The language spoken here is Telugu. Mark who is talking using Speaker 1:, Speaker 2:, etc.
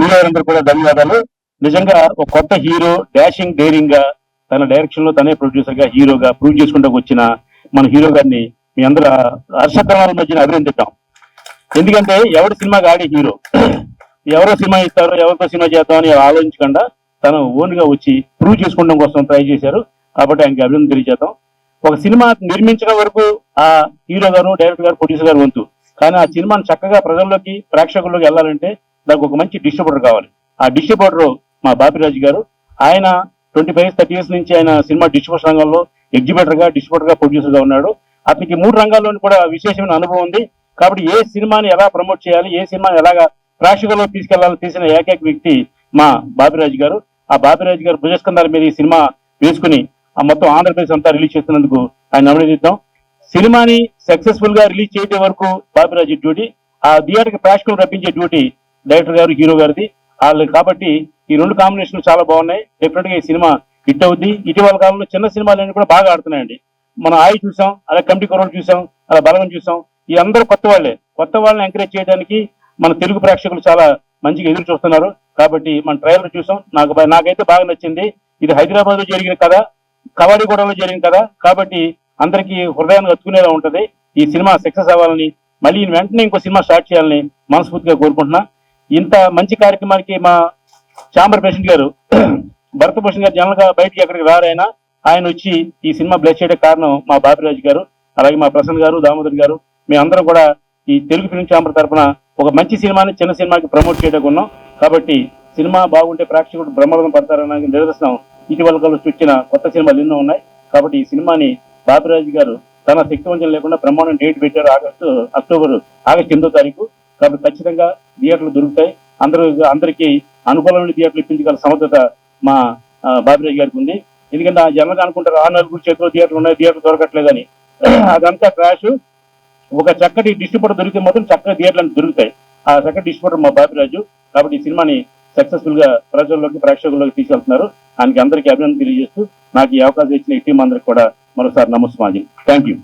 Speaker 1: మీరందరూ కూడా ధన్యవాదాలు. నిజంగా ఒక కొత్త హీరో డాషింగ్ డేరింగ్ గా తన డైరెక్షన్ లో తనే ప్రొడ్యూసర్ గా హీరోగా ప్రూవ్ చేసుకుంటూ వచ్చిన మన హీరో గారిని మీ అందరూ హర్షకరణాల మధ్యన అభినందిద్దాం. ఎందుకంటే ఎవరి సినిమాకి ఆడే హీరో, ఎవరో సినిమా ఇస్తారో ఎవరితో సినిమా చేద్దాం అని ఆలోచించకుండా తను ఓన్ గా వచ్చి ప్రూవ్ చేసుకోవడం కోసం ట్రై చేశారు. కాబట్టి ఆయనకి అభినందన తెలియజేద్దాం. ఒక సినిమా నిర్మించడం వరకు ఆ హీరో గారు, డైరెక్టర్ గారు, ప్రొడ్యూసర్ గారు వంతు. కానీ ఆ సినిమాను చక్కగా ప్రజల్లోకి, ప్రేక్షకుల్లోకి వెళ్ళాలంటే దానికి ఒక మంచి డిస్ట్రిబ్యూటర్ కావాలి. ఆ డిస్ట్రిబ్యూటర్ మా బాపిరాజు గారు. ఆయన 25-30 years నుంచి ఆయన సినిమా డిస్ట్రిబ్యూషన్ రంగంలో ఎగ్జిబిటర్ గా, డిస్ట్రిబ్యూటర్ గా, ప్రొడ్యూసర్ గా ఉన్నాడు. అతనికి 3 రంగాల్లోనూ కూడా విశేషమైన అనుభవం ఉంది. కాబట్టి ఏ సినిమాని ఎలా ప్రమోట్ చేయాలి, ఏ సినిమాని ఎలాగా ప్రేక్షకుల్లో తీసుకెళ్లాలని తీసిన ఏకైక వ్యక్తి మా బాపిరాజు గారు. ఆ బాపిరాజు గారు భుజస్కంధాల మీద ఈ సినిమా వేసుకుని ఆ మొత్తం ఆంధ్రప్రదేశ్ అంతా రిలీజ్ చేస్తున్నందుకు ఆయన అభినందిద్దాం. సినిమాని సక్సెస్ఫుల్ గా రిలీజ్ చేయడం వరకు బాపిరాజు డ్యూటీ, ఆ థియేటర్కి ప్రేక్షకులు రప్పించే డ్యూటీ డైరెక్టర్ గారు, హీరో గారిది. వాళ్ళు కాబట్టి ఈ 2 కాంబినేషన్లు చాలా బాగున్నాయి. డెఫినెట్ గా ఈ సినిమా హిట్ అవుద్ది. ఇటీవల కాలంలో చిన్న సినిమాలన్నీ కూడా బాగా ఆడుతున్నాయండి. మనం ఆయి చూసాం, అలా కమిటీ కుర్రోడు చూసాం, అలా బలగం చూసాం. ఈ అందరూ కొత్త వాళ్ళే. కొత్త వాళ్ళని ఎంకరేజ్ చేయడానికి మన తెలుగు ప్రేక్షకులు చాలా మంచిగా ఎదురు చూస్తున్నారు. కాబట్టి మన ట్రైలర్ చూసాం, నాకైతే బాగా నచ్చింది. ఇది హైదరాబాద్ లో జరిగిన కథ, కవాడిగూడలో జరిగిన కథ. కాబట్టి అందరికీ హృదయాన్ని హత్తుకునేలా ఉంటది. ఈ సినిమా సక్సెస్ అవ్వాలని, మళ్ళీ వెంటనే ఇంకో సినిమా స్టార్ట్ చేయాలని మనస్ఫూర్తిగా కోరుకుంటున్నా. ఇంత మంచి కార్యక్రమానికి మా ఛాంబర్ ప్రెసిడెంట్ గారు భరతభూషణ్ గారు జనరల్ గా బయటికి ఎక్కడికి రారైనా ఆయన వచ్చి ఈ సినిమా బ్లెస్ చేయడానికి కారణం మా బాపిరాజు గారు, అలాగే మా ప్రసన్న గారు, దామోదర్ గారు. మేమందరం కూడా ఈ తెలుగు ఫిల్మ్ ఛాంబర్ తరఫున ఒక మంచి సినిమాని చిన్న సినిమాకి ప్రమోట్ చేయడానికి ఉన్నాం. కాబట్టి సినిమా బాగుంటే ప్రేక్షకుడు బ్రహ్మరథం పడతారని నిదర్శనం ఇటీవల కాలంలో వచ్చిన కొత్త సినిమాలు ఎన్నో ఉన్నాయి. కాబట్టి ఈ సినిమాని బాపిరాజు గారు తన శక్తివంచన లేకుండా బ్రహ్మాండం డేట్ పెట్టారు. ఆగస్టు 8వ తారీఖు. కాబట్టి ఖచ్చితంగా థియేటర్లు దొరుకుతాయి. అందరికీ అనుకూలమైన థియేటర్లు ఇప్పించగల సమర్థత మా బాపిరాజు గారికి ఉంది. ఎందుకంటే ఆ జనంగా అనుకుంటారు 6 నలుగురు చేతిలో థియేటర్లు ఉన్నాయి, థియేటర్ దొరకట్లేదని. అదంతా క్రాష్. ఒక చక్కటి డిస్ట్రిబ్యూటర్ దొరికితే మాత్రం చక్కగా థియేటర్లు దొరుకుతాయి. ఆ చక్కటి డిస్ట్రిబ్యూటర్ మా బాపిరాజు. కాబట్టి ఈ సినిమాని సక్సెస్ఫుల్ గా ప్రజల్లోకి, ప్రేక్షకుల్లోకి తీసుకెళ్తున్నారు. ఆయనకి అందరికీ అభినందన తెలియజేస్తూ నాకు ఈ అవకాశం ఇచ్చిన ఈ టీం అందరికి కూడా మరోసారి నమస్కారం. Thank you.